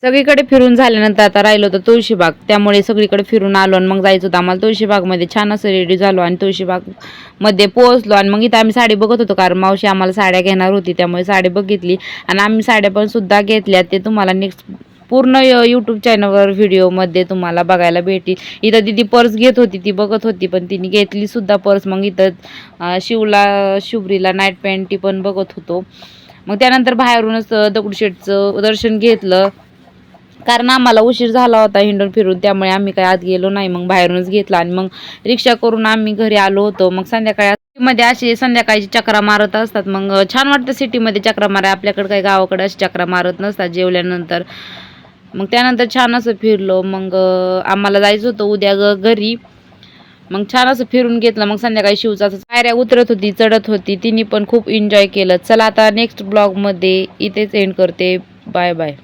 सगळीकडे फिरून झाल्यानंतर आता राहिलो होतं तुळशीबाग, त्यामुळे सगळीकडे फिरून आलो आणि मग जायचं होतं आम्हाला तुळशीबागमध्ये. छान असं रेडी झालो आणि तुळशीबागमध्ये पोहोचलो आणि मग इथं आम्ही साडी बघत होतो, कारण मावशी आम्हाला साड्या घेणार होती, त्यामुळे साडी बघितली आणि आम्ही साड्या पण सुद्धा घेतल्या. ते तुम्हाला नेक्स्ट पूर्ण यूट्यूब चॅनलवर व्हिडिओमध्ये तुम्हाला बघायला भेटेल. इथं दिदी पर्स घेत होती, ती बघत होती, पण तिने घेतली सुद्धा पर्स. मग इथं शुभ्रीला नाईट पॅन्ट ती पण बघत होतो. मग त्यानंतर बाहेरूनच दगडूशेठचं दर्शन घेतलं, कारण आम्हाला उशीर झाला होता हिंडून फिरून, त्यामुळे आम्ही काही आत गेलो नाही. मग बाहेरूनच घेतला आणि मग रिक्षा करून आम्ही घरी आलो होतो. मग संध्याकाळी मध्ये अशी संध्याकाळची चक्रा मारत असतात, मग छान वाटतं सिटीमध्ये चक्रा मारा. आपल्याकडे काही गावाकडे अशी चक्रा मारत नसतात जेवल्यानंतर. मग त्यानंतर छान असं फिरलो. मग आम्हाला जायचं होतं उद्या घरी. मग छान असं फिरून घेतलं. मग संध्याकाळी शिवचा पायऱ्या उतरत होती, चढत होती, तिने पण खूप एन्जॉय केलं. चला आता नेक्स्ट ब्लॉगमध्ये इथेच एंड करते. Bye bye.